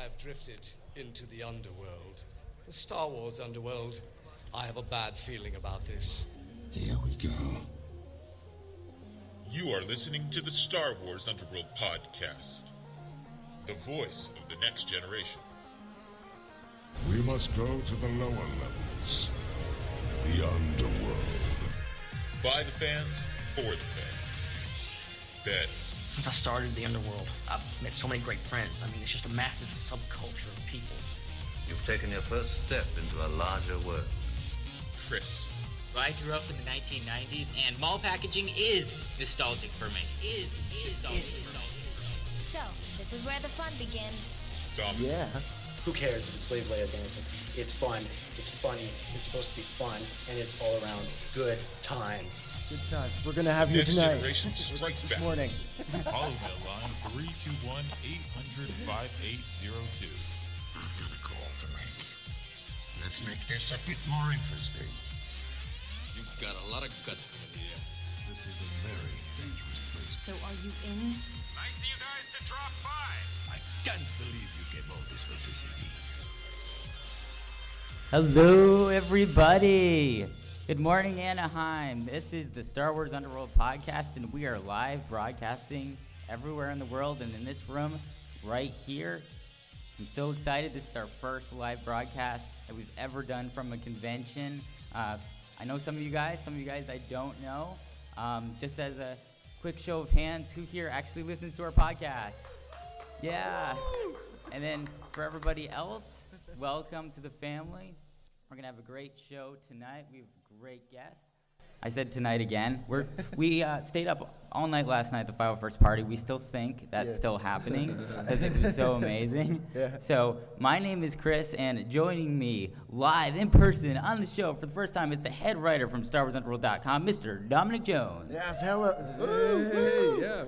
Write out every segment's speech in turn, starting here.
have drifted into the Underworld. The Star Wars Underworld. I have a bad feeling about this. Here we go. You are listening to the Star Wars Underworld podcast, the voice of the next generation. We must go to the lower levels. The Underworld. By the fans, for the fans. Ben. Since I started the Underworld, I've met so many great friends. I mean, it's just a massive subculture of people. You've taken your first step into a larger world. Chris. Well, I grew up in the 1990s, and mall packaging is nostalgic for me. Is nostalgic. So, this is where the fun begins. Dominic. Yeah. Who cares if it's slave Leia dancing? It's fun, it's funny, it's supposed to be fun, and it's all around good times. Good times. We're gonna have you Next tonight. Generation strikes This back. morning. Call the line 321-800-5802. I've got a call to make. Let's make this a bit more interesting. You've got a lot of guts coming here. This is a very dangerous place. So, are you in? Nice of you guys to drop by. I can't believe you came all this way to see me. Hello, everybody. Good morning, Anaheim. This is the Star Wars Underworld podcast, and we are live broadcasting everywhere in the world and in this room right here. I'm so excited. This is our first live broadcast that we've ever done from a convention. I know some of you guys I don't know. Just as a quick show of hands, who here actually listens to our podcast? Yeah. And then for everybody else, welcome to the family. We're gonna have a great show tonight. We have great guests. I said tonight again. We stayed up all night last night at the 501st party. We still think that's still happening because it was so amazing. Yeah. So my name is Chris, and joining me live in person on the show for the first time is the head writer from StarWarsUnderworld.com, Mr. Dominic Jones. Yes, hello.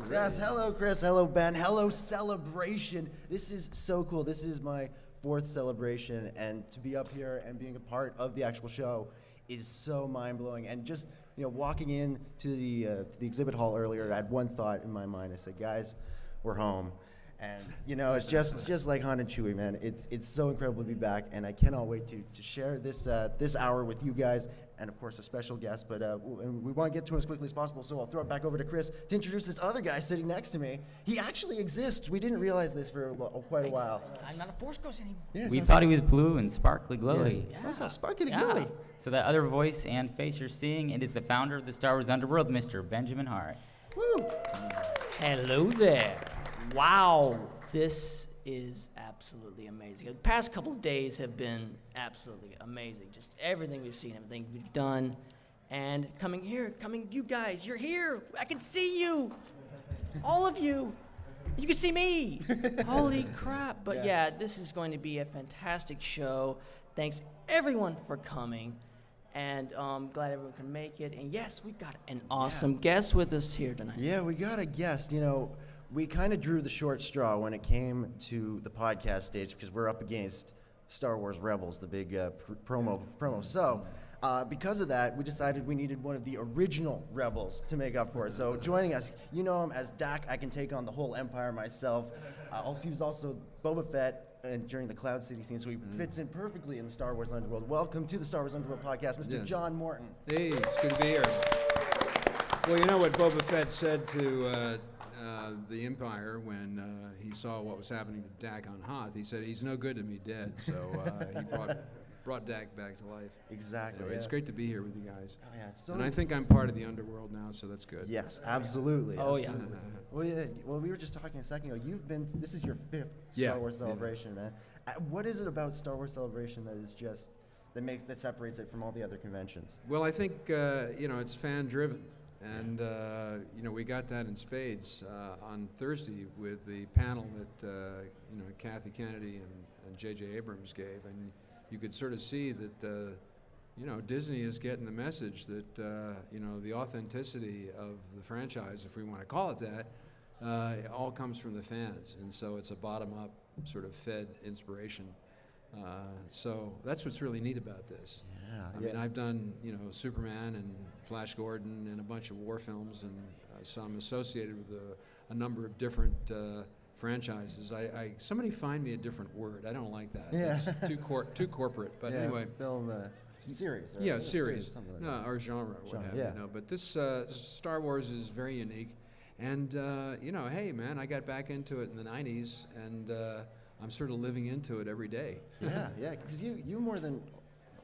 Yes, hello, Chris. Hello, Ben. Hello, Celebration. This is so cool. This is my fourth celebration, and to be up here and being a part of the actual show is so mind-blowing. And just, walking in to the exhibit hall earlier, I had one thought in my mind. I said, guys, we're home. And, it's just like Han and Chewie, man. It's so incredible to be back, and I cannot wait to share this hour with you guys, and of course a special guest. But and we want to get to him as quickly as possible, so I'll throw it back over to Chris to introduce this other guy sitting next to me. He actually exists. We didn't realize this for quite a while. I'm not a Force Ghost anymore. Yeah, We thought he was blue and sparkly glowy. Yeah. What's up, sparkly Yeah. glowy? So that other voice and face you're seeing, it is the founder of the Star Wars Underworld, Mr. Benjamin Hart. Woo! Hello there. Wow, this is absolutely amazing. The past couple of days have been absolutely amazing. Just everything we've seen, everything we've done, and you guys, you're here. I can see you, all of you. You can see me. Holy crap. But yeah, this is going to be a fantastic show. Thanks everyone for coming. And glad everyone can make it. And yes, we've got an awesome guest with us here tonight. Yeah, we got a guest. We kind of drew the short straw when it came to the podcast stage because we're up against Star Wars Rebels, the big promo. So because of that, we decided we needed one of the original Rebels to make up for it. So joining us, you know him as Dak. I can take on the whole Empire myself. He was also Boba Fett during the Cloud City scene, so he fits in perfectly in the Star Wars Underworld. Welcome to the Star Wars Underworld podcast, Mr. John Morton. Hey, it's good to be here. Well, you know what Boba Fett said to the Empire when he saw what was happening to Dak on Hoth. He said, he's no good to me dead, so he brought Dak back to life. Exactly. Anyway, it's great to be here with you guys. Oh, yeah, and I think I'm part of the Underworld now, so that's good. Yes, absolutely. Oh, absolutely. Well, we were just talking a second ago. This is your fifth Star Wars Celebration, man. What is it about Star Wars Celebration that separates it from all the other conventions? Well, I think, it's fan-driven. And, we got that in spades on Thursday with the panel that, Kathy Kennedy and J.J. Abrams gave. And you could sort of see that, Disney is getting the message that, the authenticity of the franchise, if we want to call it that, it all comes from the fans. And so it's a bottom-up sort of fed inspiration. So that's what's really neat about this. I mean, I've done, Superman and Flash Gordon and a bunch of war films, and so I'm associated with a number of different franchises. Somebody find me a different word. I don't like that. Yeah. It's too corporate. But anyway, film series. Or yeah, series. Something like No, that. or genre, what have yeah. you. No, but this Star Wars is very unique. And, hey, man, I got back into it in the 90s, and I'm sort of living into it every day. Yeah, because you more than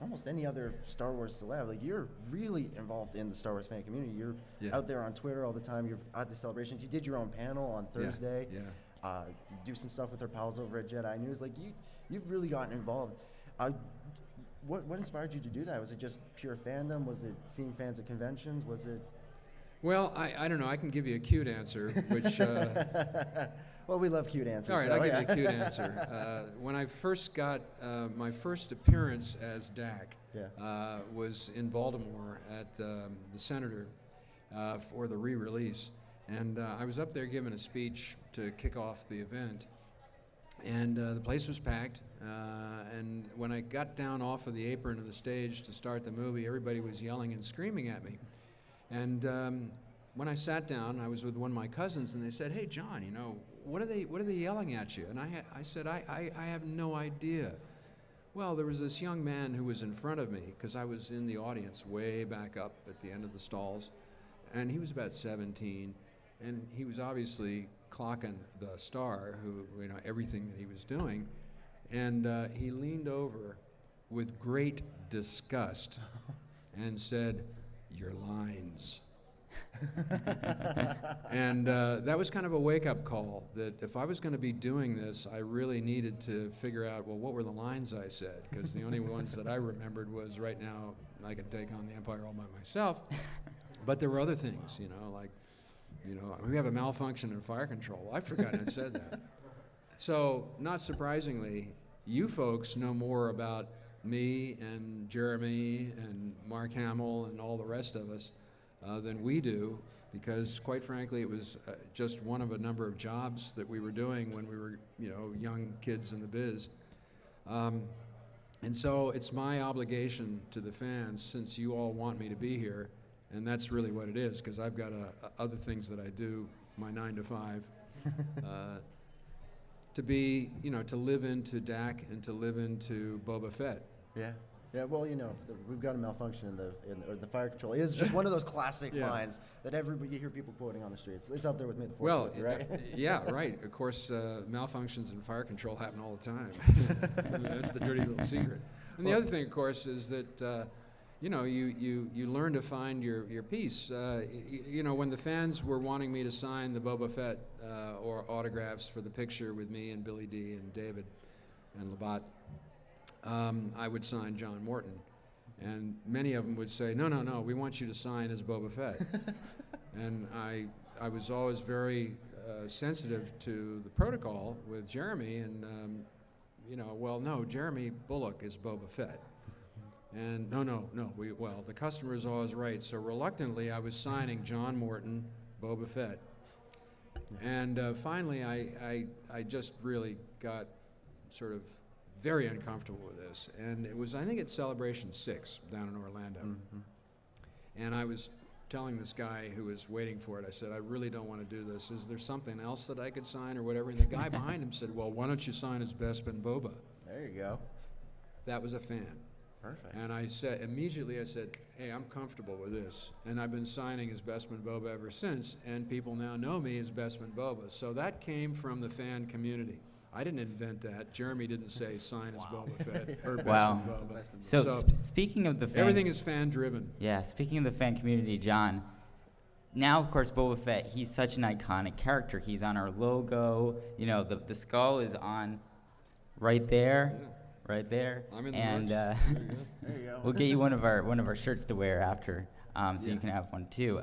almost any other Star Wars celeb, like, you're really involved in the Star Wars fan community. You're out there on Twitter all the time. You're at the celebrations. You did your own panel on Thursday. Yeah. You do some stuff with our pals over at Jedi News. Like, you've really gotten involved. What inspired you to do that? Was it just pure fandom? Was it seeing fans at conventions? Was it... Well, I don't know. I can give you a cute answer, which... well, we love cute answers. All right, so, I'll give you a cute answer. When I first got my first appearance as Dak was in Baltimore at the Senator for the re-release. And I was up there giving a speech to kick off the event. And the place was packed. And when I got down off of the apron of the stage to start the movie, everybody was yelling and screaming at me. And when I sat down, I was with one of my cousins, and they said, "Hey, John, what are they yelling at you?" And I said, I have no idea. Well, there was this young man who was in front of me, because I was in the audience way back up at the end of the stalls, and he was about 17, and he was obviously clocking the star, who, everything that he was doing, and he leaned over with great disgust and said, "Your lines." And that was kind of a wake-up call, that if I was going to be doing this, I really needed to figure out, well, what were the lines I said? Because the only ones that I remembered was, "Right now, I can take on the Empire all by myself." But there were other things, like, we have a malfunction in fire control. I'd forgotten I said that. So, not surprisingly, you folks know more about me and Jeremy and Mark Hamill and all the rest of us than we do, because quite frankly it was just one of a number of jobs that we were doing when we were young kids in the biz. And so it's my obligation to the fans, since you all want me to be here, and that's really what it is, because I've got other things that I do, my 9 to 5, to be, to live into Dak and to live into Boba Fett. Yeah, well, we've got a malfunction in the fire control. It is just one of those classic lines that you hear people quoting on the streets. It's up there with me, the fourth movie, right? Yeah, right. Of course, malfunctions in fire control happen all the time. That's the dirty little secret. And the other thing, of course, is that you learn to find your piece. When the fans were wanting me to sign the Boba Fett or autographs for the picture with me and Billy D and David and Labatt, I would sign John Morton. And many of them would say, no, we want you to sign as Boba Fett. And I was always very sensitive to the protocol with Jeremy, and, no, Jeremy Bullock is Boba Fett. And no, the customer's always right. So reluctantly, I was signing John Morton, Boba Fett. And finally, I just really got sort of very uncomfortable with this. And it was, I think, at Celebration 6 down in Orlando. Mm-hmm. And I was telling this guy who was waiting for it, I said, "I really don't want to do this. Is there something else that I could sign or whatever?" And the guy behind him said, "Well, why don't you sign as Bespin Boba?" There you go. That was a fan. Perfect. And I said, immediately I said, "Hey, I'm comfortable with this." And I've been signing as Bespin Boba ever since, and people now know me as Bespin Boba. So that came from the fan community. I didn't invent that. Jeremy didn't say sign as Boba Fett or Bespin Boba. So speaking of the fan... Everything is fan-driven. Yeah, speaking of the fan community, John, now, of course, Boba Fett, he's such an iconic character. He's on our logo. The skull is on right there. Yeah. Right there. I'm in the and there you go. We'll get you one of our shirts to wear after, so you can have one too.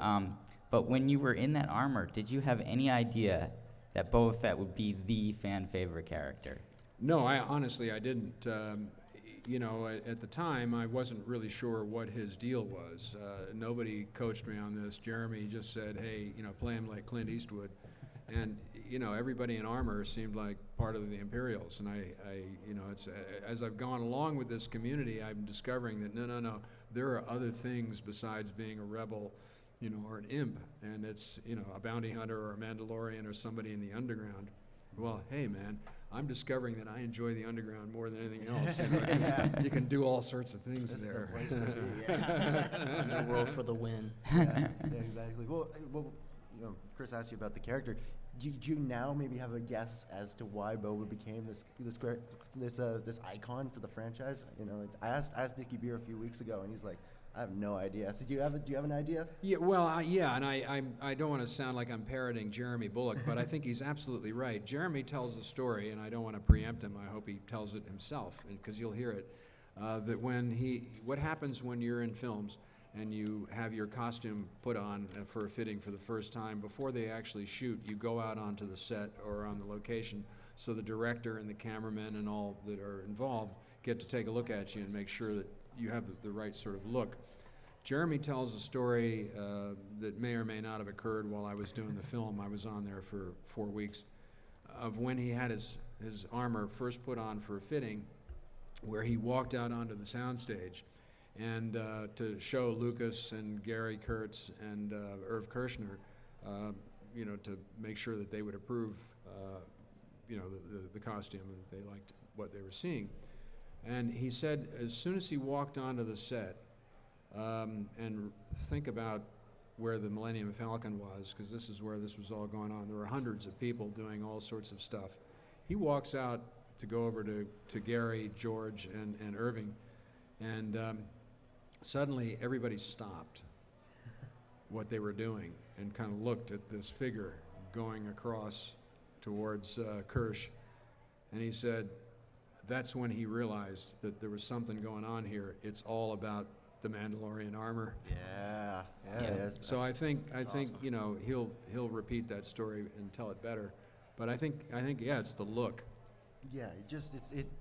But when you were in that armor, did you have any idea that Boba Fett would be the fan favorite character? No, honestly I didn't. At the time, I wasn't really sure what his deal was. Nobody coached me on this. Jeremy just said, "Hey, play him like Clint Eastwood," and everybody in armor seemed like part of the Imperials. And it's as I've gone along with this community, I'm discovering that no, there are other things besides being a rebel, or an imp, and it's a bounty hunter or a Mandalorian or somebody in the underground. Well, hey, man, I'm discovering that I enjoy the underground more than anything else. You know, 'cause you can do all sorts of things That's there. the place to be. Yeah. Underworld for the win. Yeah, exactly. Well, you know, Chris asked you about the character. Do you now maybe have a guess as to why Boba became this icon for the franchise? You know, I asked Dickie Beer a few weeks ago, and he's like, I have no idea. So do you have an idea? Yeah, well, and I don't want to sound like I'm parroting Jeremy Bulloch, but I think he's absolutely right. Jeremy tells the story, and I don't want to preempt him. I hope he tells it himself, because you'll hear it. That what happens when you're in films and you have your costume put on for a fitting for the first time, before they actually shoot, you go out onto the set or on the location, so the director and the cameraman and all that are involved get to take a look at you and make sure that you have the right sort of look. Jeremy tells a story that may or may not have occurred while I was doing the film. I was on there for 4 weeks, of when he had his armor first put on for a fitting, where he walked out onto the soundstage, and to show Lucas and Gary Kurtz and Irv Kirshner, you know, to make sure that they would approve, you know, the costume, and they liked what they were seeing. And he said, as soon as he walked onto the set, and think about where the Millennium Falcon was, because this is where this was all going on. There were hundreds of people doing all sorts of stuff. He walks out to go over to Gary, George, and Irving, and suddenly everybody stopped what they were doing and kind of looked at this figure going across towards Kirsch, and he said that's when he realized that there was something going on here. It's all about the Mandalorian armor. Yeah. So I think awesome. You know, he'll repeat that story and tell it better, but I think yeah, it's the look. Yeah,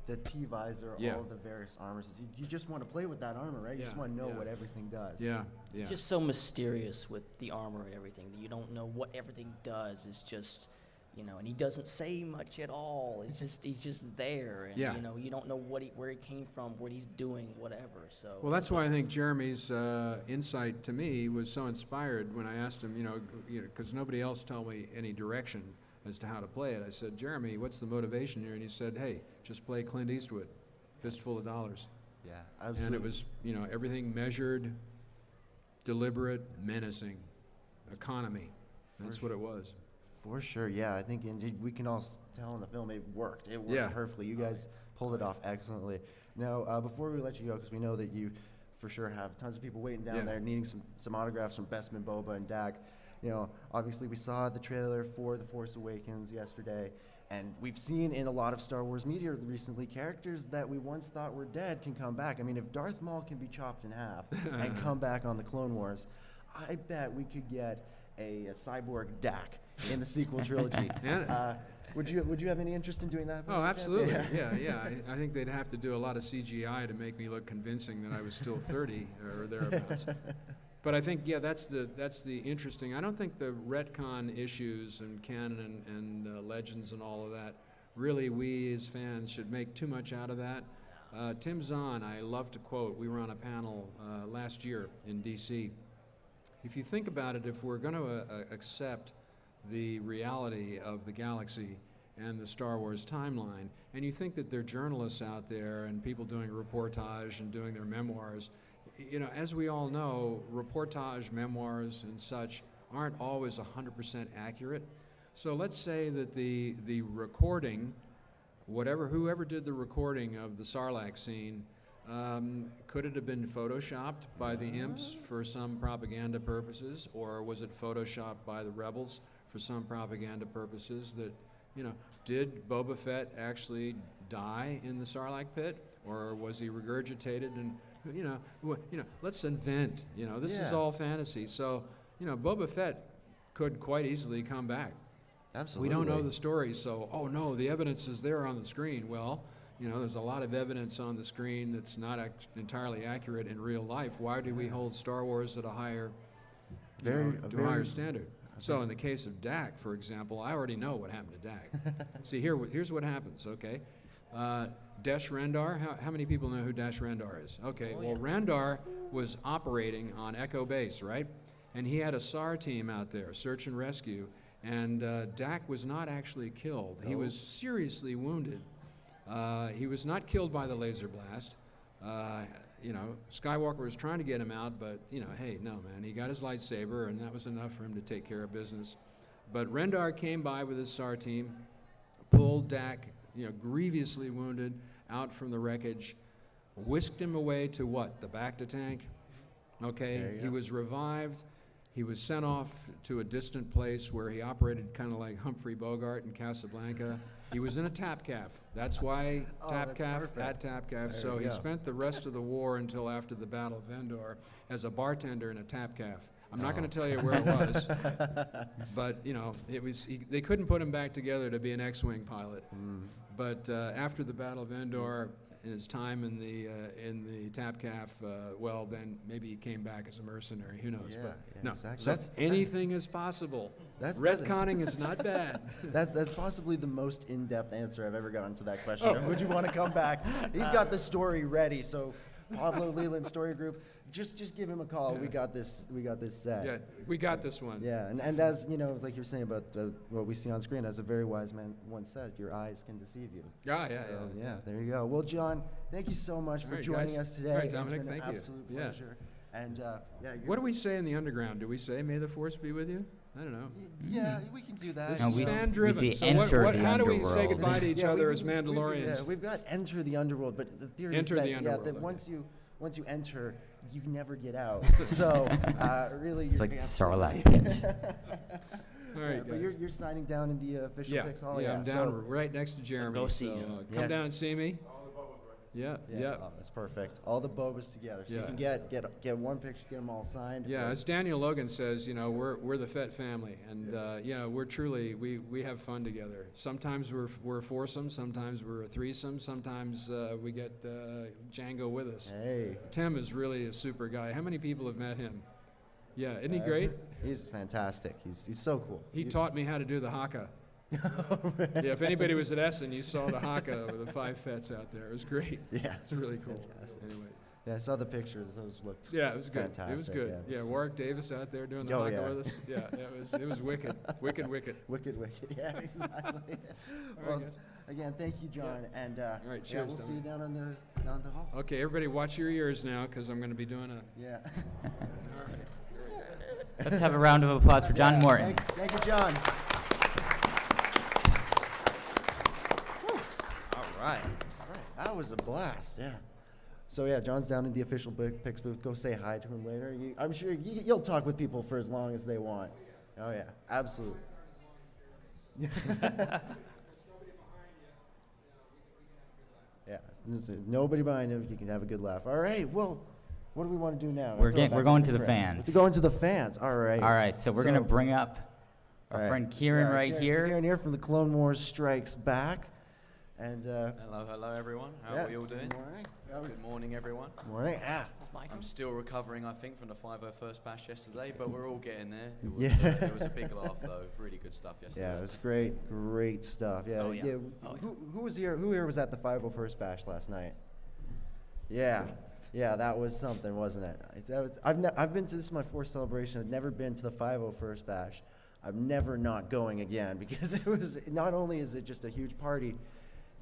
the T-visor, Yeah. all the various armors. You just want to play with that armor, right? You just want to know what everything does. Yeah. Just so mysterious with the armor and everything. You don't know what everything does. It's just, you know, and he doesn't say much at all. He's just there, and you know, you don't know where he came from, what he's doing, whatever. So. Well, that's why I think Jeremy's insight to me was so inspired when I asked him, you know, because nobody else told me any direction as to how to play it. I said, Jeremy, what's the motivation here? And he said, hey, just play Clint Eastwood, fistful of dollars. Yeah, absolutely. And it was, you know, everything measured, deliberate, menacing, economy. That's what it was. For sure, yeah. I think we can all tell in the film it worked. It worked perfectly. You guys pulled it off excellently. Now, before we let you go, because we know that you for sure have tons of people waiting down there needing some autographs from Bestman, Boba, and Dak. You know, obviously we saw the trailer for The Force Awakens yesterday, and we've seen in a lot of Star Wars media recently characters that we once thought were dead can come back. I mean, if Darth Maul can be chopped in half and come back on the Clone Wars, I bet we could get a cyborg Dak in the sequel trilogy. Would you have any interest in doing that? Oh, absolutely. Yeah. I think they'd have to do a lot of CGI to make me look convincing that I was still 30 or thereabouts. But I think, that's the interesting. I don't think the retcon issues and canon and legends and all of that, really we as fans should make too much out of that. Tim Zahn, I love to quote, we were on a panel last year in D.C. If you think about it, if we're going to accept the reality of the galaxy and the Star Wars timeline, and you think that there are journalists out there and people doing reportage and doing their memoirs, you know, as we all know, reportage, memoirs, and such aren't always 100% accurate. So let's say that the recording, whoever did the recording of the Sarlacc scene, could it have been photoshopped by the imps for some propaganda purposes, or was it photoshopped by the rebels for some propaganda purposes? That, you know, did Boba Fett actually die in the Sarlacc pit, or was he regurgitated? And let's invent. You know, this is all fantasy. So, you know, Boba Fett could quite easily come back. Absolutely. We don't know the story, so no, the evidence is there on the screen. Well, you know, there's a lot of evidence on the screen that's not entirely accurate in real life. Why do we hold Star Wars at a higher, higher standard? So in the case of Dak, for example, I already know what happened to Dak. See, here's what happens, okay? Desh Rendar, how many people know who Desh Rendar is? Okay, Rendar was operating on Echo Base, right? And he had a SAR team out there, search and rescue, And Dak was not actually killed. He was seriously wounded. He was not killed by the laser blast. Skywalker was trying to get him out, but, hey, no, man. He got his lightsaber, and that was enough for him to take care of business. But Rendar came by with his SAR team, pulled Dak, grievously wounded, out from the wreckage, whisked him away to what? The Bacta tank? Okay, he was revived. He was sent off to a distant place where he operated kind of like Humphrey Bogart in Casablanca. He was in a tap calf. That's why tap calf. So he spent the rest of the war until after the Battle of Endor as a bartender in a tap calf. I'm not going to tell you where it was, but it was. They couldn't put him back together to be an X-wing pilot. But after the Battle of Endor, in his time in the tap calf, then maybe he came back as a mercenary. Who knows? No, exactly. So anything is possible. Retconning is not bad. That's possibly the most in-depth answer I've ever gotten to that question. Would you want to come back? He's got the story ready. So Pablo Leland Story Group, just give him a call. We got this set. Yeah, we got this one. Yeah, and as like you're saying about what we see on screen, as a very wise man once said, your eyes can deceive you. Yeah. There you go. Well, John, thank you so much for joining us today. All right, Dominic, it's been thank an you. absolute pleasure. And what do we say in the underground? Do we say "May the Force be with you"? I don't know. Yeah, we can do that. This is fan-driven. So how do we say goodbye to each other as Mandalorians? We've got enter the underworld, but the theory is that once you enter, you never get out. So really, it's like Starlight. All right, but you're signing down in the official Pix Hall. Yeah, I'm down right next to Jeremy. So go see him. Come down and see me. Yeah. Oh, that's perfect. All the Bobas together, so you can get one picture, get them all signed. Yeah, as Daniel Logan says, we're the Fett family, and we're truly we have fun together. Sometimes we're a foursome, sometimes we're a threesome, sometimes we get Django with us. Hey, Tim is really a super guy. How many people have met him? Yeah, isn't he great? He's fantastic. He's so cool. He taught me how to do the haka. Yeah, if anybody was at Essen, you saw the haka with the 5 Fets out there. It was great. Yeah, it's really cool. Fantastic. Anyway. Yeah, I saw the pictures. Those looked it was good. fantastic. It was good. Yeah, Warwick Davis out there doing the haka with us. Yeah, it was wicked. Wicked. Yeah, exactly. Well, again, thank you, John. And all right, cheers, we'll see you down on the hall. Okay, everybody, watch your ears now, because I'm going to be doing a. Yeah. All right. Let's have a round of applause for John Morton. Thank you, John. All right. That was a blast. Yeah. So yeah, John's down in the official Pix booth. Go say hi to him later. I'm sure you'll talk with people for as long as they want. Oh yeah, absolutely. Yeah, nobody behind him. You can have a good laugh. All right. Well, what do we want to do now? We're going to the fans. Let's go into the fans. All right. All right. So we're gonna bring up our friend Kieran here. Kieran here from the Clone Wars Strikes Back. And hello everyone. How are we all doing? Good morning. Good morning, everyone. Morning. I'm still recovering, I think, from the 501st bash yesterday, but we're all getting there. It was a big laugh, though. Really good stuff yesterday. Yeah, it was great stuff. Yeah. Who was here? Who here was at the 501st bash last night? Yeah, that was something, wasn't it? I've been to this is my 4th celebration. I've never been to the 501st bash. I'm never not going again because it was not only is it just a huge party.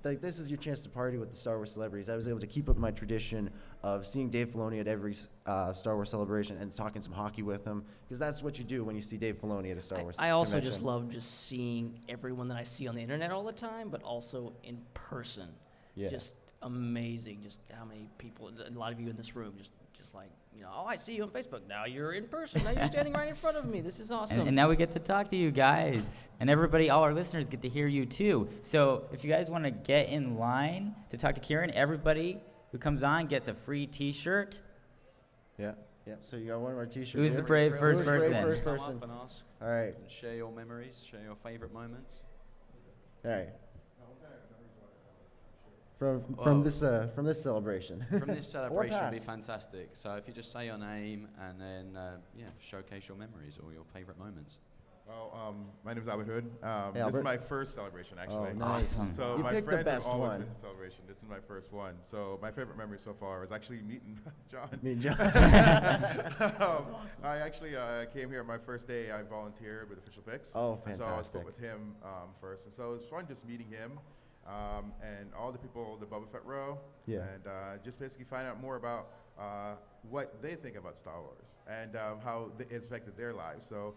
Like, this is your chance to party with the Star Wars celebrities. I was able to keep up my tradition of seeing Dave Filoni at every Star Wars celebration and talking some hockey with him, because that's what you do when you see Dave Filoni at a Star Wars I also convention. just love just seeing everyone that I see on the internet all the time, but also in person. Yeah. Just amazing, just how many people, a lot of you in this room, just like, I see you on Facebook. Now you're in person. Now you're standing right in front of me. This is awesome. And now we get to talk to you guys. And everybody, all our listeners get to hear you too. So if you guys want to get in line to talk to Kieran, everybody who comes on gets a free T-shirt. Yeah. So you got one of our T-shirts. Who's the brave first person? Come up and ask. All right. And share your memories, share your favorite moments. All right. From this celebration. From this celebration would be fantastic. So if you just say your name and then showcase your memories or your favorite moments. Oh, my name is Albert Hood. Hey, this Albert. is my first celebration, actually. Oh, nice. Awesome. So You my picked the friends best have always one. been to celebration. This is my first one. So my favorite memory so far is actually meeting John. Meet John. I actually came here my first day. I volunteered with Official Picks. Oh, So I fantastic. spoke with him first, and so it was fun just meeting him and all the people, the Boba Fett row, Yeah. and just basically find out more about what they think about Star Wars and how it's affected their lives. So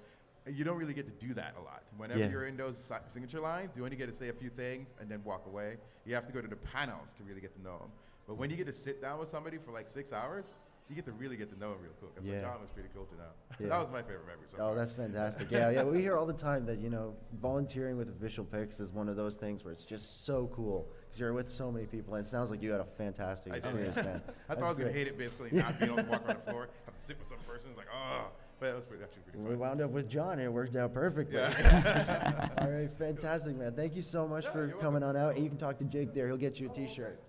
you don't really get to do that a lot. Whenever Yeah. you're in those signature lines, you only get to say a few things and then walk away. You have to go to the panels to really get to know them. But when you get to sit down with somebody for like 6 hours, you get to really get to know them real quick. And Yeah. so John was pretty cool to know. Yeah. That was my favorite memory. So Oh, far. that's fantastic. Yeah, we hear all the time that, volunteering with Official Picks is one of those things where it's just so cool because you're with so many people, and it sounds like you had a fantastic I did. experience, man. I thought I was going to hate it, basically, not being able to walk around the floor, have to sit with some person. It's like, oh. But it was actually pretty fun. We wound up with John, and it worked out perfectly. Yeah. All right, fantastic, man. Thank you so much for coming on out. And you can talk to Jake there. He'll get you a T-shirt.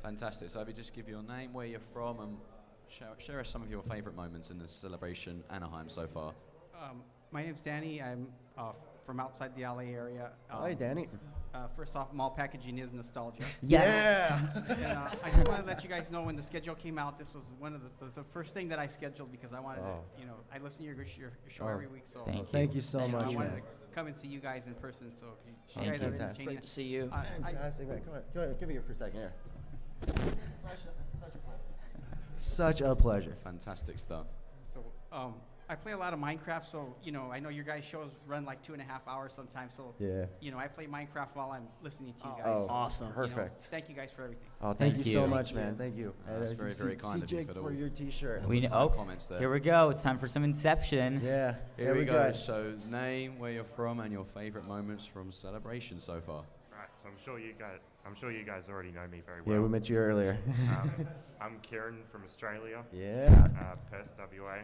Fantastic. So, just give your name, where you're from, and share us some of your favorite moments in the Celebration Anaheim so far. My name's Danny. I'm from outside the LA area. Hi, Danny. First off, mall packaging is nostalgia. Yes. And, I just want to let you guys know when the schedule came out, this was one of the first thing that I scheduled because I wanted to, I listen to your show every week. So Thank you so much, I wanted man. to come and see you guys in person. So you Thank guys you. are Fantastic. entertaining. Great to see you. Fantastic, man. Come on, give me here for a second here. Such a pleasure. Fantastic stuff. So I play a lot of Minecraft, so I know your guys' shows run like 2.5 hours sometimes. So Yeah. I play Minecraft while I'm listening to you guys. Oh, So, awesome. Perfect. thank you guys for everything. Oh, thank you so you. much, man. Thank you. That's And, very, see- very kind see of you Jake for the- for your T-shirt. We comments there. Here we go. It's time for some Inception. Yeah. Here there we go. go. So, name, where you're from, and your favorite moments from Celebration so far. Right, so I'm sure you guys already know me very well. Yeah, we met you earlier. I'm Kieran from Australia. Yeah. Perth, WA.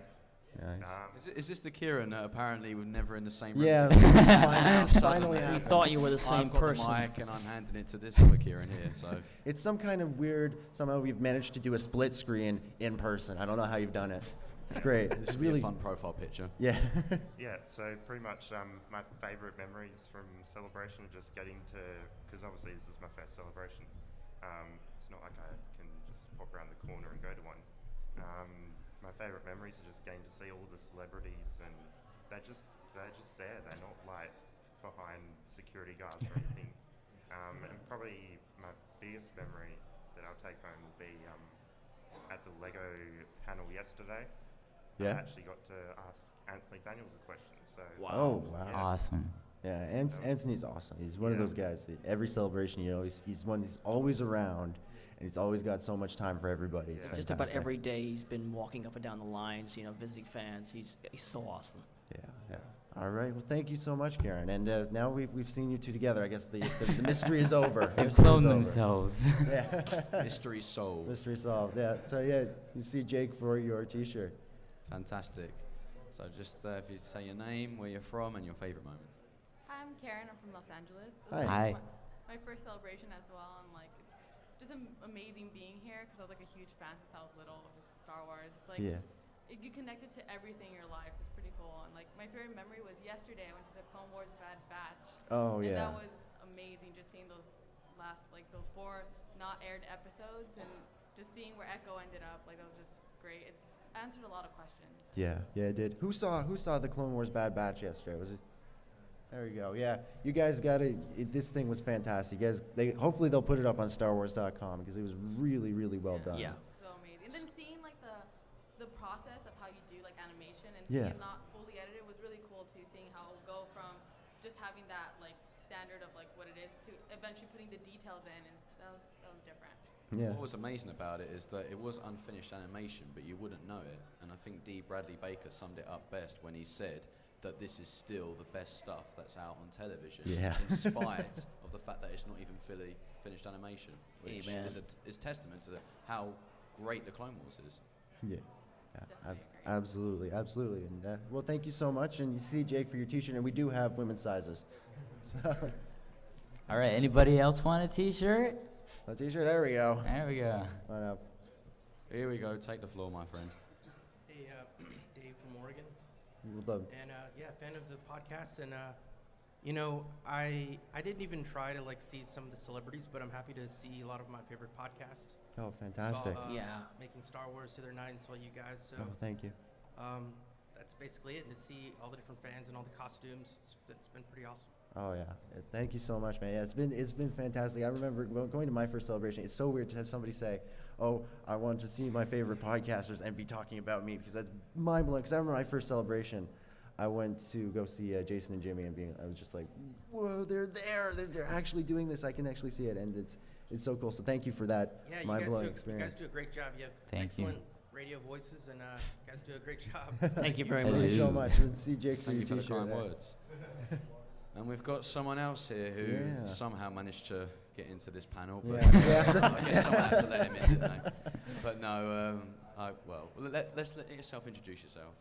Nice. Is this the Kieran that apparently we're never in the same room? Yeah, together? finally We happened. thought you were the same I've got person. the mic and I'm handing it to this other Kieran here. So It's some kind of weird. Somehow we've managed to do a split screen in person. I don't know how you've done it. It's great. It's This would be really a fun profile picture. Yeah. Yeah, so pretty much my favourite memories from Celebration are just getting to, because obviously this is my first Celebration. It's not like I can just pop around the corner and go to one. My favourite memories are just getting to see all the celebrities, and they're just there. They're not like behind security guards or anything. And probably my biggest memory that I'll take home will be at the Lego panel yesterday. Yeah. I actually got to ask Anthony Daniels a question. So Oh, wow. yeah. Awesome. Yeah, Anthony's awesome. He's one of those guys that every celebration, he's always around, and he's always got so much time for everybody. It's Just fantastic. about every day he's been walking up and down the lines, visiting fans. He's so awesome. Yeah. All right. Well, thank you so much, Karen. And now we've seen you two together. I guess the mystery is over. They've Mystery is cloned over. themselves. Yeah. Mystery solved. Mystery solved. Yeah. So you see Jake for your T-shirt. Fantastic. So just if you say your name, where you're from, and your favorite moment. Hi, I'm Karen. I'm from Los Angeles. This Hi. is Hi. My first celebration as well, and it's just amazing being here because I was a huge fan since I was little of just Star Wars. It's you connected to everything in your life. So it's pretty cool. And my favorite memory was yesterday. I went to the Clone Wars Bad Batch. Oh, and yeah. that was amazing. Just seeing those last those 4 not aired episodes, and just seeing where Echo ended up. That was just great. It answered a lot of questions. Yeah, it did. Who saw the Clone Wars Bad Batch yesterday? Was it? There we go. Yeah, you guys got it. This thing was fantastic. You guys, hopefully they'll put it up on StarWars.com because it was really, really well done. Yeah. So amazing. And then seeing the process of how you do animation and Yeah. seeing it not fully edited was really cool too. Seeing how it will go from just having that standard of what it is to eventually putting the details in, and that was different. Yeah. What was amazing about it is that it was unfinished animation, but you wouldn't know it. And I think D. Bradley Baker summed it up best when he said that this is still the best stuff that's out on television, Yeah. in spite of the fact that it's not even fully finished animation, which Amen. is testament to how great the Clone Wars is. Yeah. Absolutely. And well, thank you so much. And you see Jake for your T-shirt, and we do have women's sizes. So. All right. Anybody else want a T-shirt? A T-shirt. There we go. There we go. Come on up. Here we go. Take the floor, my friend. Hey, Dave from Oregon. We'd love. And fan of the podcast, and you know, I didn't even try to like see some of the celebrities, but I'm happy to see a lot of my favorite podcasts. Oh, fantastic! Making Star Wars the other night and saw you guys. So, oh, thank you. That's basically it. And to see all the different fans and all the costumes, it's been pretty awesome. Oh yeah, thank you so much, man. Yeah, it's been fantastic. I remember going to my first celebration. It's so weird to have somebody say, "Oh, I want to see my favorite podcasters," and be talking about me, because that's mind blowing. Because I remember my first celebration, I went to go see Jason and Jimmy, and I was just like, "Whoa, they're there! They're actually doing this. I can actually see it," and it's so cool. So thank you for that mind blowing experience. You guys do a great job. You have excellent radio voices, and you guys do a great job. Thank you very much. Thank you so much. And see Jake for your Thank you for the t-shirt kind there. words. And we've got someone else here who somehow managed to get into this panel. But I guess someone had to let him in, didn't they? But no, let's let yourself introduce yourself.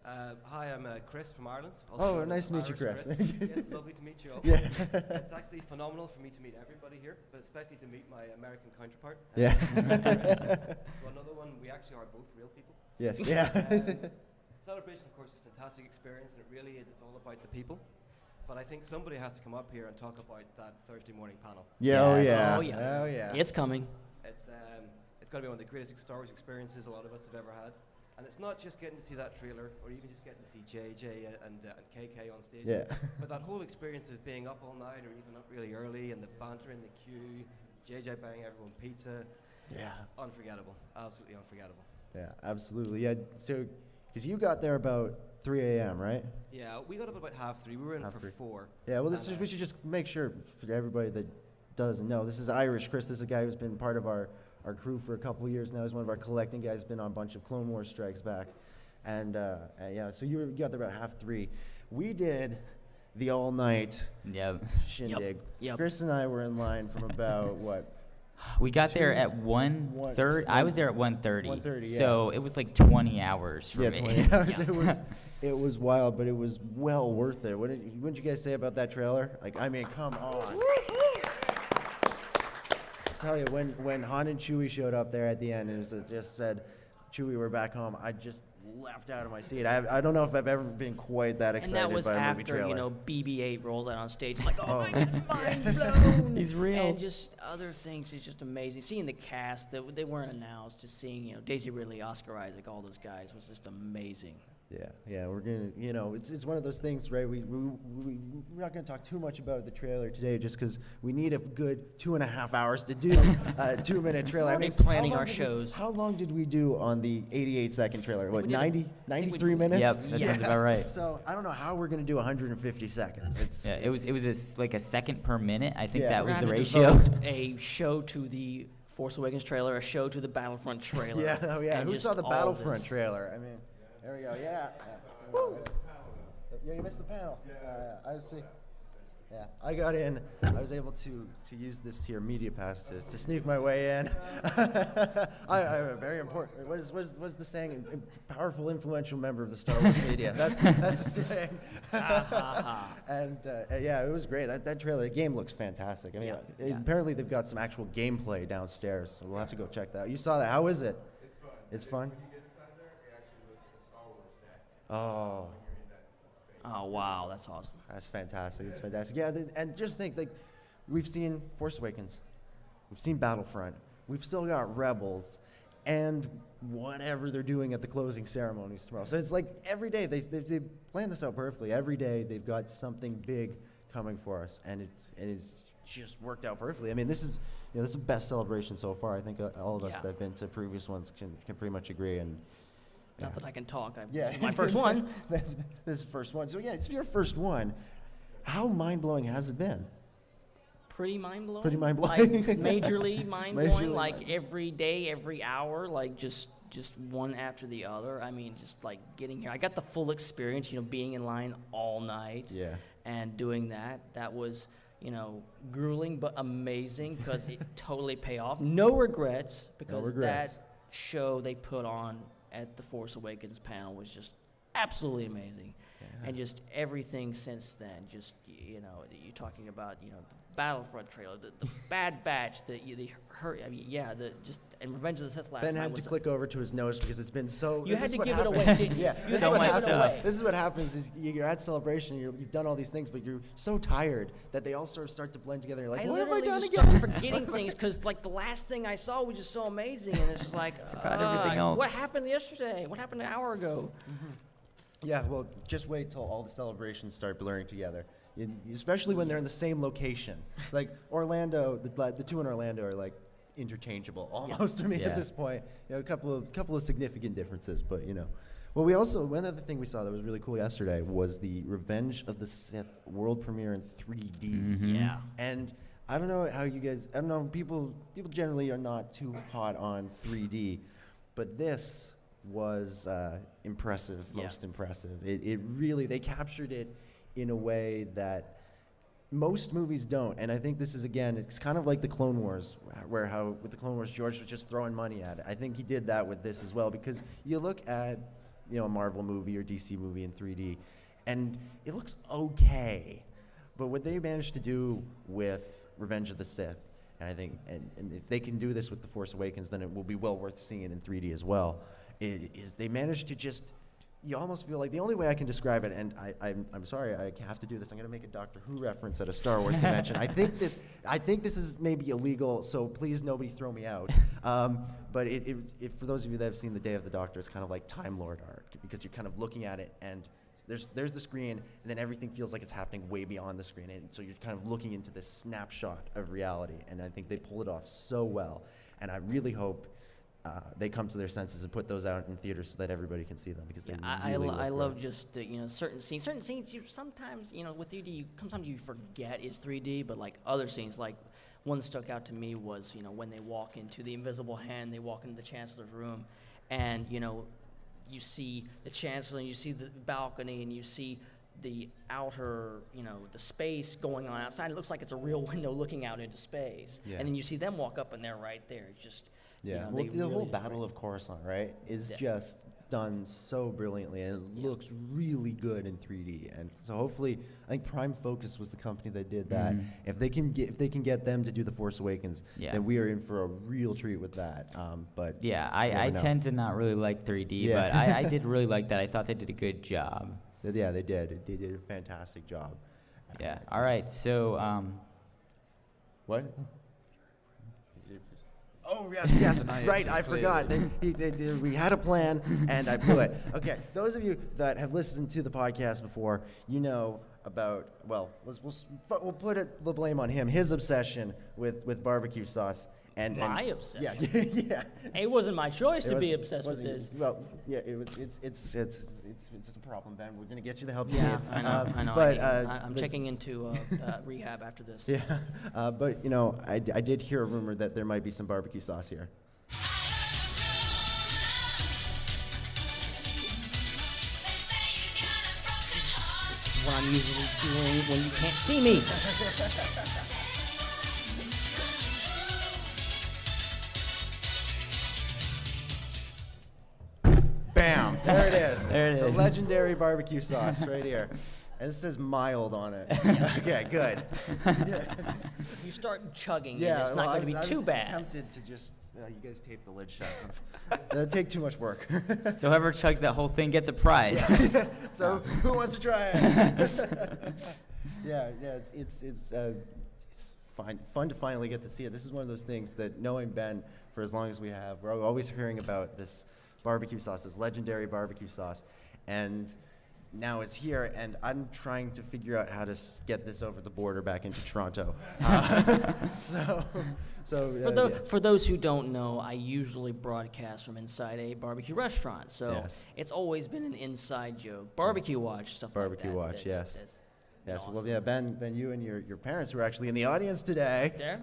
Hi, I'm Chris from Ireland. Oh, nice to meet you, Chris. Yes, lovely to meet you all. Yeah. It's actually phenomenal for me to meet everybody here, but especially to meet my American counterpart. Yeah. So another one, we actually are both real people. Yes, yeah. Celebration, of course, is a fantastic experience, and it really is. It's all about the people. But I think somebody has to come up here and talk about that Thursday morning panel. Yeah, Yes. oh yeah. It's coming. It's got to be one of the greatest Star Wars experiences a lot of us have ever had. And it's not just getting to see that trailer, or even just getting to see JJ and KK on stage. Yeah. But that whole experience of being up all night, or even up really early, and the banter in the queue, JJ buying everyone pizza. Yeah. Unforgettable. Absolutely unforgettable. Yeah, absolutely. Yeah, so, because you got there about 3 a.m., right? Yeah, we got up about 3:30. We were in for 4. Yeah, well, we should just make sure for everybody that doesn't know, this is Irish Chris. This is a guy who's been part of our crew for a couple of years now. He's one of our collecting guys, been on a bunch of Clone Wars Strikes Back. And yeah, so you got there about 3:30. We did the all-night shindig. Yep. Chris and I were in line from about, what? We got there at 1:30. I was there at 1:30. 1:30, yeah. So it was like 20 hours for me. 20 hours. It was wild, but it was well worth it. What did you guys say about that trailer? Like, I mean, come on. I tell you, when Han and Chewie showed up there at the end, and it just said, "Chewie, we're back home," I just leapt out of my seat. I don't know if I've ever been quite that excited by a movie trailer. And that was after, you know, BB-8 rolls out on stage. I'm like, oh my God, mind blown. He's real. And just other things is just amazing. Seeing the cast, they weren't announced. Just seeing, you know, Daisy Ridley, Oscar Isaac, all those guys was just amazing. Yeah, we're gonna, you know, it's one of those things, right? We're not gonna talk too much about the trailer today, just because we need a good 2.5 hours to do a 2-minute trailer. I mean, planning our shows. How long did we do on the 88-second trailer? What, 93 minutes? Yep, that sounds about right. So I don't know how we're gonna do 150 seconds. It was like a second per minute. I think that was the We're gonna ratio. have to devote a show to the Force Awakens trailer, a show to the Battlefront trailer. Yeah. and Who just saw the all Battlefront this. trailer? I mean, there we go. Yeah. Yeah, you missed the panel. I see. Yeah, I got in. I was able to use this here media pass to sneak my way in. I'm a very important. What's the saying? Powerful, influential member of the Star Wars media. That's the saying. And yeah, it was great. That trailer, the game looks fantastic. I mean, apparently they've got some actual gameplay downstairs. So we'll have to go check that out. You saw that? How is it? It's fun. Oh. Oh, wow, that's awesome. That's fantastic. It's fantastic. Yeah, and just think, like, we've seen Force Awakens, we've seen Battlefront, we've still got Rebels, and whatever they're doing at the closing ceremonies tomorrow. So it's like every day they plan this out perfectly. Every day they've got something big coming for us, and it's just worked out perfectly. I mean, this is the best celebration so far. I think all of us that have been to previous ones can pretty much agree. And not that I can talk. This is my first one. This is the first one. So yeah, it's your first one. How mind-blowing has it been? Pretty mind-blowing. Pretty mind-blowing. Like, majorly mind-blowing. Like every day, every hour, like just one after the other. I mean, just like getting here. I got the full experience, being in line all night. Yeah. And doing that. That was, grueling but amazing because it totally paid off. No regrets because that show they put on at the Force Awakens panel was just absolutely amazing. and just everything since then. Just you're talking about the Battlefront trailer, the Bad Batch, the and Revenge of the Sith last night. Ben had to click over to his notes because it's been so. You had to give it happens. away, didn't you? Yeah, You had to give it away. This is what happens: is you're at Celebration, you've done all these things, but you're so tired that they all sort of start to blend together. You're like, I what have I literally done just again? started forgetting things because like the last thing I saw was just so amazing, and it's just like Forgot everything else. What happened yesterday? What happened an hour ago? Yeah, well, just wait till all the celebrations start blurring together, especially when they're in the same location. Like Orlando, the two in Orlando are like interchangeable almost to me at this point. A couple of significant differences, but Well, one other thing we saw that was really cool yesterday was the Revenge of the Sith world premiere in 3D. Mm-hmm. Yeah. And I don't know how you guys. I don't know. People generally are not too hot on 3D, but this was impressive, most impressive. It really, they captured it in a way that most movies don't. And I think this is, again, it's kind of like the Clone Wars, where with the Clone Wars, George was just throwing money at it. I think he did that with this as well, because you look at, a Marvel movie or DC movie in 3D, and it looks okay. But what they managed to do with Revenge of the Sith, and I think, and if they can do this with The Force Awakens, then it will be well worth seeing it in 3D as well. Is they managed to just, you almost feel like the only way I can describe it, and I'm sorry, I have to do this. I'm going to make a Doctor Who reference at a Star Wars convention. I think this is maybe illegal, so please nobody throw me out. But for those of you that have seen The Day of the Doctor, it's kind of like Time Lord art, because you're kind of looking at it and there's the screen, and then everything feels like it's happening way beyond the screen, and so you're kind of looking into this snapshot of reality, and I think they pull it off so well, and I really hope they come to their senses and put those out in theaters so that everybody can see them, because they really I look love great. just certain scenes. Certain scenes you sometimes with 3D sometimes you forget is 3D, but like other scenes, like one that stuck out to me was when they walk into the Invisible Hand, they walk into the Chancellor's room, and you see the Chancellor, and you see the balcony, and you see the outer, the space going on outside. It looks like it's a real window looking out into space, and then you see them walk up, and they're right there. It's just well, the whole Battle of Coruscant, right, is just done so brilliantly, and it looks really good in 3D. And so hopefully, I think Prime Focus was the company that did that. If they can get them to do The Force Awakens, then we are in for a real treat with that. But I tend to not really like 3D, but I did really like that. I thought they did a good job. Yeah, they did. They did a fantastic job. Yeah. All right. So. What? Oh, yes, right, I forgot. We had a plan, and I blew it. Okay, those of you that have listened to the podcast before, about, well, we'll put the blame on him, his obsession with barbecue sauce. My obsession? Yeah. It wasn't my choice to be obsessed with this. Well, yeah, it's a problem, Ben. We're going to get you the help you need. I know. But, I'm checking into rehab after this. Yeah, but, I did hear a rumor that there might be some barbecue sauce here. This is what I'm usually doing when you can't see me. Bam! There it is. There it is. The legendary barbecue sauce right here. And it says mild on it. Okay, good. If you start chugging, it's not going to be too bad. I was tempted to just, you guys tape the lid shut. That'd take too much work. So whoever chugs that whole thing gets a prize. Yeah. So who wants to try it? Yeah, it's fun to finally get to see it. This is one of those things that, knowing Ben for as long as we have, we're always hearing about this barbecue sauce, this legendary barbecue sauce, and now it's here, and I'm trying to figure out how to get this over the border back into Toronto. For those who don't know, I usually broadcast from inside a barbecue restaurant, so it's always been an inside joke. Barbecue Watch, stuff barbecue like that. Watch, yes. Awesome. Well, yeah, Ben, you and your parents were actually in the audience today. There?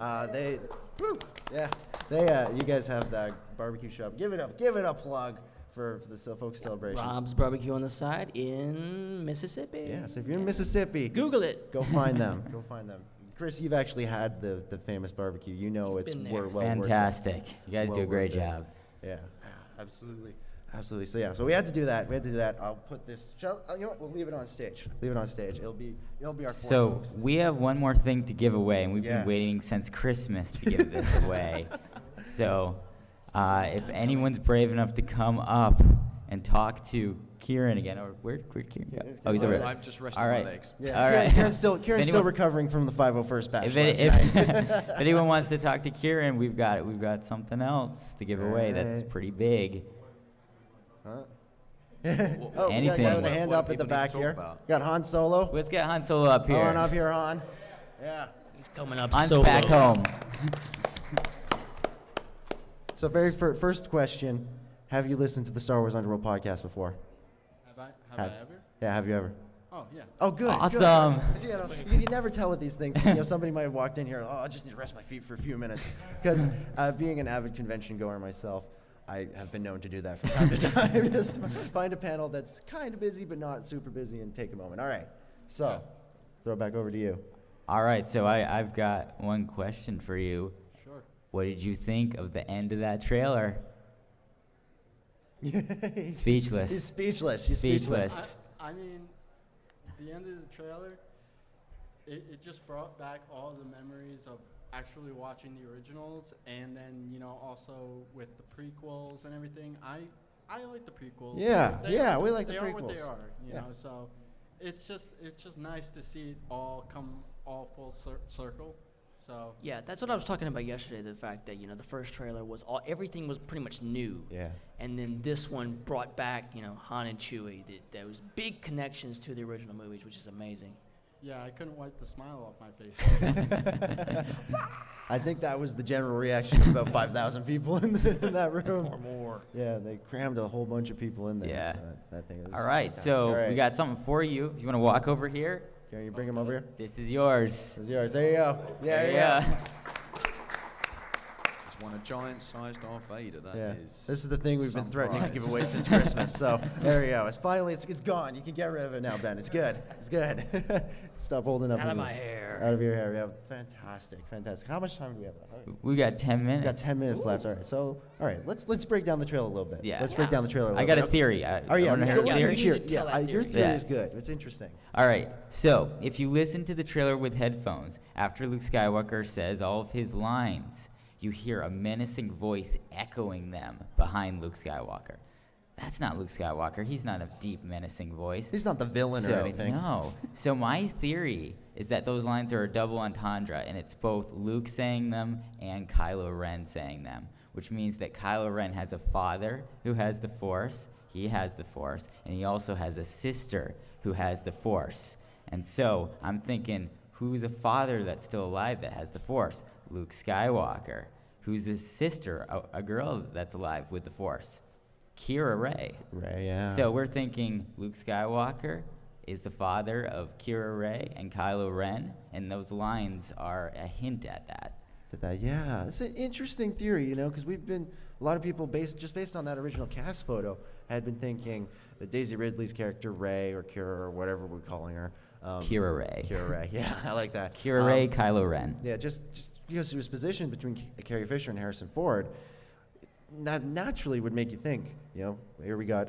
You guys have that barbecue shop. Give it a plug for the folks celebration. Rob's Barbecue on the Side in Mississippi. Yeah, so if you're in Mississippi, Google it. Go find them. Chris, you've actually had the famous barbecue. It's well fantastic. You guys do a great job. Yeah, absolutely. Absolutely. So we had to do that. I'll put this. You know what? We'll leave it on stage. It'll be our fourth host. We have one more thing to give away, and we've Yes. been waiting since Christmas to give this away. So, if anyone's brave enough to come up and talk to Kieran again, or where'd Kieran go? Oh, he's over there. I'm just resting All my right. legs. Yeah. All right. Kieran's still recovering from the 501st batch last night. If anyone wants to talk to Kieran, we've got something else to give away that's pretty big. Huh? We got a Anything. guy with a hand up at the back here. Got Han Solo. Let's get Han Solo up here. Han up here, Han. Yeah. He's coming up Han's solo. back home. So very first question, have you listened to the Star Wars Underworld podcast before? Have I ever? Yeah, have you ever? Oh, yeah. Oh, good. Awesome. Good. You can never tell with these things. Somebody might have walked in here, I just need to rest my feet for a few minutes. Because being an avid convention goer myself, I have been known to do that from time to time. Just find a panel that's kind of busy but not super busy and take a moment. All right. So, throw it back over to you. All right, so I've got one question for you. Sure. What did you think of the end of that trailer? Speechless. He's speechless. Speechless. I mean, the end of the trailer, it just brought back all the memories of actually watching the originals, and then also with the prequels and everything. I like the prequels. Yeah, we like the prequels. They are what they prequels. are, you Yeah. know. So it's just nice to see it all come all full circle. So Yeah, that's what I was talking about yesterday. The fact that the first trailer was everything was pretty much new. Yeah. And then this one brought back Han and Chewie. There was big connections to the original movies, which is amazing. yeah, I couldn't wipe the smile off my face. I think that was the general reaction of about 5,000 people in that room. Or more. Yeah, they crammed a whole bunch of people in there. Yeah. That thing. All right, fantastic. so All right. we got something for you. If you want to walk over here. Can you bring him over here? This is yours. This is yours. There you go. Yeah, there you go. Just want a giant-sized Darth Vader. That Yeah. is. This is the thing we've been some threatening to prize. give away since Christmas. So there you go. It's finally it's gone. You can get rid of it now, Ben. It's good. It's good. Stop holding up. Out of on my me. hair. Out of your hair. Yeah. Fantastic. How much time do we have left? All right. We got 10 minutes. We got 10 minutes left. All right. So let's break down the trailer a little bit. Yeah. Let's break down the trailer. I got a theory. Oh yeah. wanna hear a theory? Your theory is good. It's interesting. All right, so if you listen to the trailer with headphones, after Luke Skywalker says all of his lines, you hear a menacing voice echoing them behind Luke Skywalker. That's not Luke Skywalker. He's not a deep, menacing voice. He's not the villain or anything. No. So my theory is that those lines are a double entendre, and it's both Luke saying them and Kylo Ren saying them, which means that Kylo Ren has a father who has the Force, he has the Force, and he also has a sister who has the Force. And so I'm thinking, who's a father that's still alive that has the Force? Luke Skywalker. Who's his sister, a girl that's alive with the Force? Kira Ray. Ray, yeah. So we're thinking Luke Skywalker is the father of Kira Ray and Kylo Ren, and those lines are a hint at that. Yeah, it's an interesting theory, because we've been a lot of people based on that original cast photo had been thinking that Daisy Ridley's character Ray or Kira or whatever we're calling her. Kira Ray. Kira Ray, yeah, I like that. Kira Ray, Kylo Ren. Yeah, just because she was positioned between Carrie Fisher and Harrison Ford, that naturally would make you think, here we got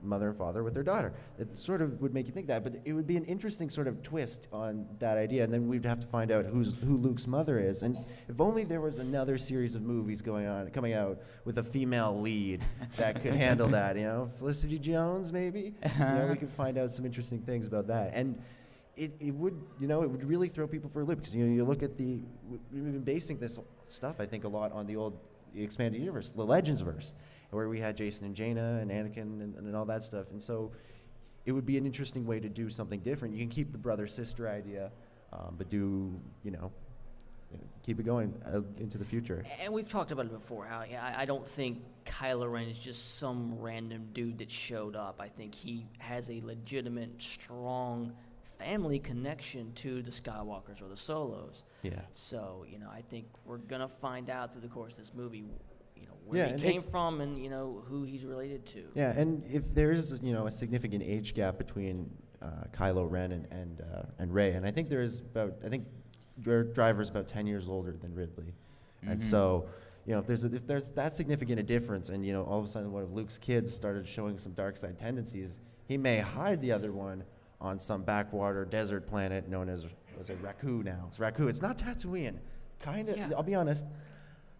mother and father with their daughter. It sort of would make you think that, but it would be an interesting sort of twist on that idea, and then we'd have to find out who Luke's mother is. And if only there was another series of movies coming out with a female lead that could handle that, Felicity Jones maybe. We could find out some interesting things about that. And it would really throw people for a loop, because you look at we've been basing this stuff I think a lot on the old expanded universe, the Legends verse, where we had Jason and Jaina and Anakin and all that stuff. And so it would be an interesting way to do something different. You can keep the brother-sister idea, but keep it going into the future. And we've talked about it before, how I don't think Kylo Ren is just some random dude that showed up. I think he has a legitimate, strong family connection to the Skywalkers or the Solos. Yeah. So, I think we're going to find out through the course of this movie, where he came from and, who he's related to. Yeah, and if there is, a significant age gap between Kylo Ren and Rey, and I think Driver's about 10 years older than Ridley. And so, if there's that significant a difference, and all of a sudden one of Luke's kids started showing some dark side tendencies, he may hide the other one on some backwater desert planet known as, was it Raku now? It's Raku. It's not Tatooine. Kind of. Yeah. I'll be honest.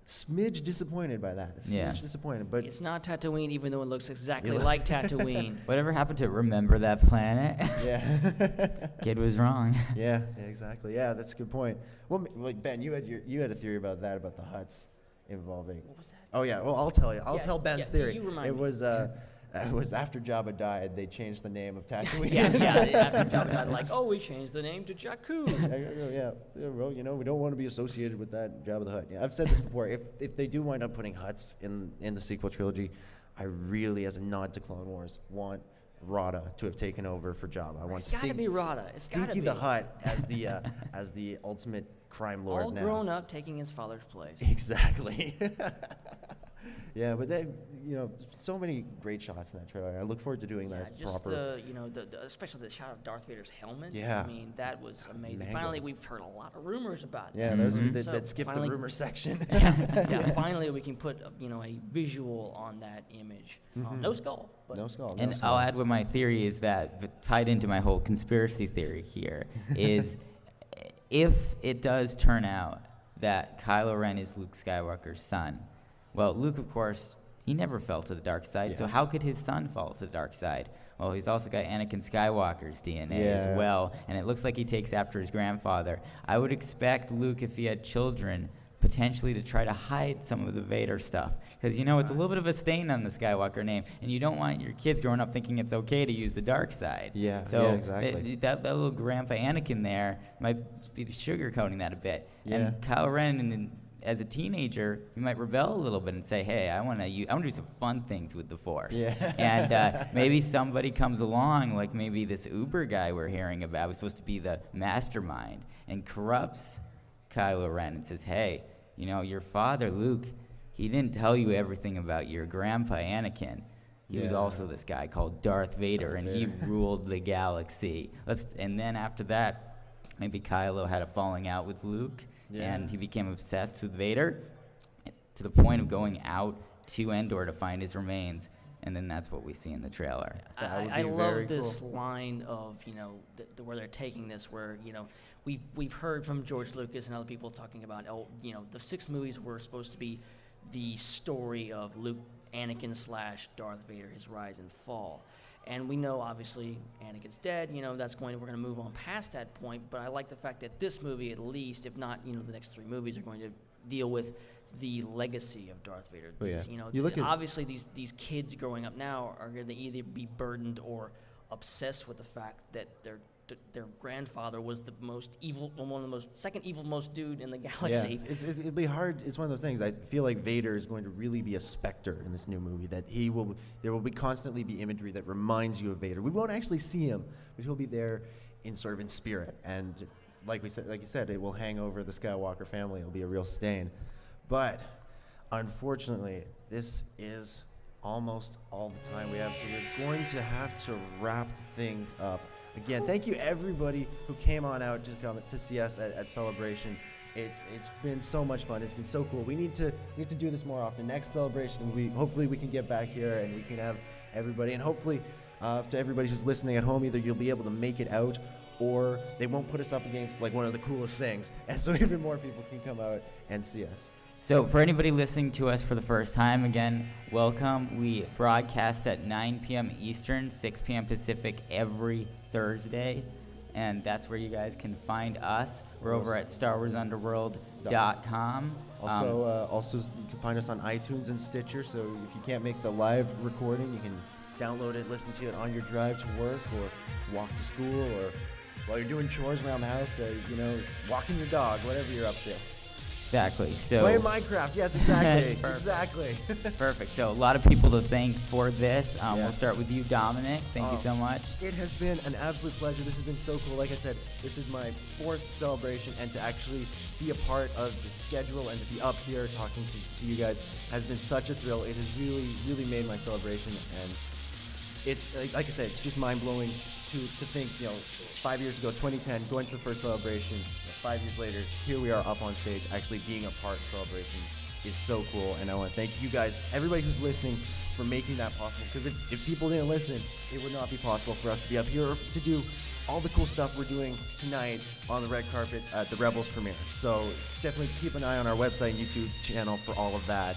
Smidge disappointed by that. Disappointed, but it's not Tatooine, even though it looks exactly like Tatooine. Whatever happened to remember that planet? Yeah. Kid was wrong. Yeah, exactly. Yeah, that's a good point. Well, Ben, you had a theory about that, about the Hutts involving. What was that? Oh yeah. Well, I'll tell you. I'll tell Ben's theory. You remind me. It was after Jabba died, they changed the name of Tatooine. After Jabba died, we changed the name to Jakku. Well, we don't want to be associated with that Jabba the Hutt. Yeah, I've said this before. If they do wind up putting Hutts in the sequel trilogy, I really, as a nod to Clone Wars, want Rada to have taken over for Jabba. I want It's gotta be Rada. It's Stinky gotta be. the Hutt as the ultimate crime lord All now. grown up, taking his father's place. Exactly. Yeah, but so many great shots in that trailer. I look forward to doing that just proper. especially the shot of Darth Vader's helmet. Yeah. I mean, that was amazing. Mangled. Finally, we've heard a lot of rumors about that. Yeah, those that skipped the rumor section. Finally we can put a visual on that image. No skull. But no skull. And I'll add what my theory is that tied into my whole conspiracy theory here is if it does turn out that Kylo Ren is Luke Skywalker's son. Well, Luke, of course, he never fell to the dark side, so how could his son fall to the dark side? Well, he's also got Anakin Skywalker's DNA as well, and it looks like he takes after his grandfather. I would expect Luke, if he had children, potentially to try to hide some of the Vader stuff, because it's a little bit of a stain on the Skywalker name, and you don't want your kids growing up thinking it's okay to use the dark side. So exactly. That little Grandpa Anakin there might be sugarcoating that a bit. Yeah. And Kylo Ren, as a teenager, you might rebel a little bit and say, "Hey, I want to do some fun things with the Force." Yeah. And maybe somebody comes along, like maybe this Uber guy we're hearing about, who's supposed to be the mastermind, and corrupts Kylo Ren and says, "Hey, your father Luke, he didn't tell you everything about your grandpa Anakin. He was also this guy called Darth Vader, and he ruled the galaxy." And then after that, maybe Kylo had a falling out with Luke. Yeah. And he became obsessed with Vader to the point of going out to Endor to find his remains. And then that's what we see in the trailer. I love this line of, where they're taking this, where, we've heard from George Lucas and other people talking about, the 6 movies were supposed to be the story of Luke, Anakin / Darth Vader, his rise and fall. And we know, obviously, Anakin's dead. We're going to move on past that point. But I like the fact that this movie, at least, if not, the next 3 movies, are going to deal with the legacy of Darth Vader. Obviously, these kids growing up now are going to either be burdened or obsessed with the fact that their grandfather was the most evil, second evil most dude in the galaxy. Yeah, it'd be hard. It's one of those things. I feel like Vader is going to really be a specter in this new movie. That there will be constantly be imagery that reminds you of Vader. We won't actually see him, but he'll be there in spirit. And like you said, it will hang over the Skywalker family. It'll be a real stain. But unfortunately, this is almost all the time we have, so we're going to have to wrap things up. Again, thank you everybody who came on out to see us at Celebration. It's been so much fun. It's been so cool. We need to do this more often. Next Celebration, hopefully we can get back here and we can have everybody. And hopefully, to everybody who's listening at home, either you'll be able to make it out, or they won't put us up against one of the coolest things, and so even more people can come out and see us. So for anybody listening to us for the first time, again, welcome. We broadcast at 9 p.m. Eastern, 6 p.m. Pacific every Thursday, and that's where you guys can find us. We're over at StarWarsUnderworld.com. Also, you can find us on iTunes and Stitcher, so if you can't make the live recording, you can download it, listen to it on your drive to work, or walk to school, or while you're doing chores around the house, walking your dog, whatever you're up to. Exactly. So play Minecraft. Yes, exactly. Exactly. Perfect. So a lot of people to thank for this. We'll start with you, Dominic. Thank you so much. It has been an absolute pleasure. This has been so cool. Like I said, this is my 4th celebration, and to actually be a part of the schedule and to be up here talking to you guys has been such a thrill. It has really, really made my celebration, and it's like I said, it's just mind-blowing to think, 5 years ago, 2010, going to the first celebration, 5 years later, here we are up on stage, actually being a part of Celebration. is so cool, and I want to thank you guys, everybody who's listening, for making that possible, because if people didn't listen, it would not be possible for us to be up here or to do all the cool stuff we're doing tonight on the red carpet at the Rebels premiere. So definitely keep an eye on our website and YouTube channel for all of that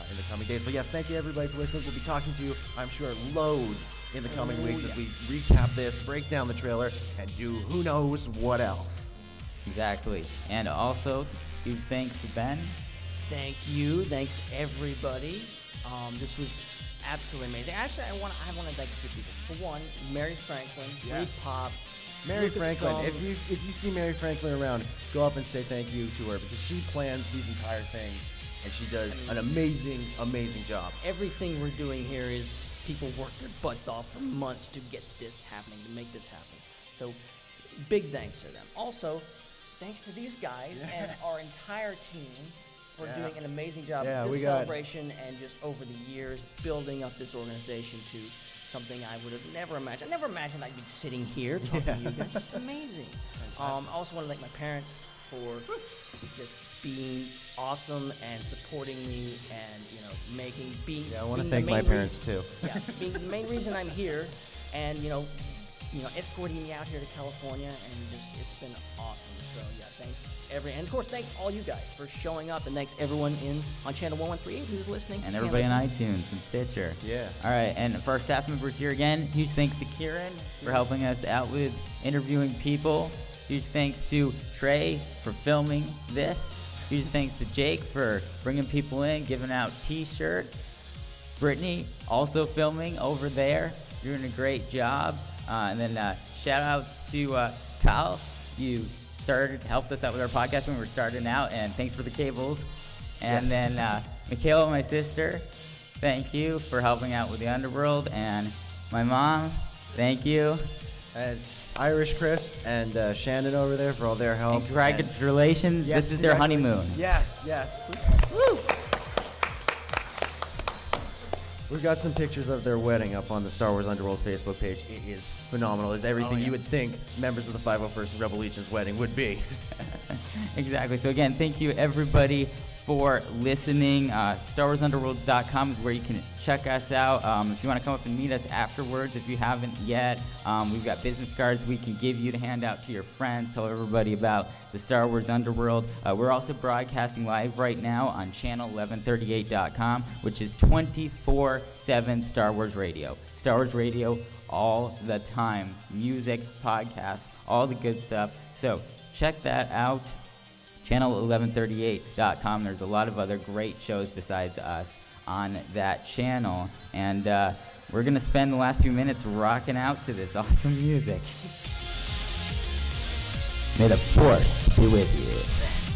in the coming days. But yes, thank you everybody for listening. We'll be talking to you, I'm sure, loads in the coming weeks as we recap this, break down the trailer, and do who knows what else. Exactly. And also, huge thanks to Ben. Thank you. Thanks everybody. This was absolutely amazing. Actually, I want to thank a few people. For one, Mary Franklin, Reed Pop, Mary Lucas Franklin. Gum. If you see Mary Franklin around, go up and say thank you to her, because she plans these entire things, and she does an amazing job. Everything we're doing here is people work their butts off for months to get this happening, to make this happen. So big thanks to them. Also, thanks to these guys and our entire team for doing an amazing job at this celebration and just over the years building up this organization to something I would have never imagined. I never imagined I'd be sitting here talking to you guys. It's amazing. I also want to thank my parents for just being awesome and supporting me and being. I want to thank my parents too. Yeah, being the main reason I'm here, and escorting me out here to California, and it's been awesome. So yeah, thanks and of course thank all you guys for showing up, and thanks everyone on channel 1138 who's listening. And everybody on iTunes and Stitcher. Yeah. All right, and for our staff members here again, huge thanks to Kieran for helping us out with interviewing people. Huge thanks to Trey for filming this. Huge thanks to Jake for bringing people in, giving out t-shirts. Brittany also filming over there, doing a great job. And then shout outs to Kyle. You helped us out with our podcast when we were starting out, and thanks for the cables. And then Michaela, my sister, thank you for helping out with the Underworld. And my mom, thank you. And Irish Chris and Shannon over there for all their help. And congratulations, this is their honeymoon. Yes. Woo! We've got some pictures of their wedding up on the Star Wars Underworld Facebook page. It is phenomenal. It's everything you would think members of the 501st Rebel Legion's wedding would be. Exactly. So again, thank you everybody for listening. StarWarsUnderworld.com is where you can check us out. If you want to come up and meet us afterwards, if you haven't yet, we've got business cards we can give you to hand out to your friends. Tell everybody about the Star Wars Underworld. We're also broadcasting live right now on channel1138.com, which is 24/7 Star Wars radio. Star Wars radio all the time. Music, podcasts, all the good stuff. So check that out. Channel1138.com. There's a lot of other great shows besides us on that channel. And we're going to spend the last few minutes rocking out to this awesome music. May the Force be with you.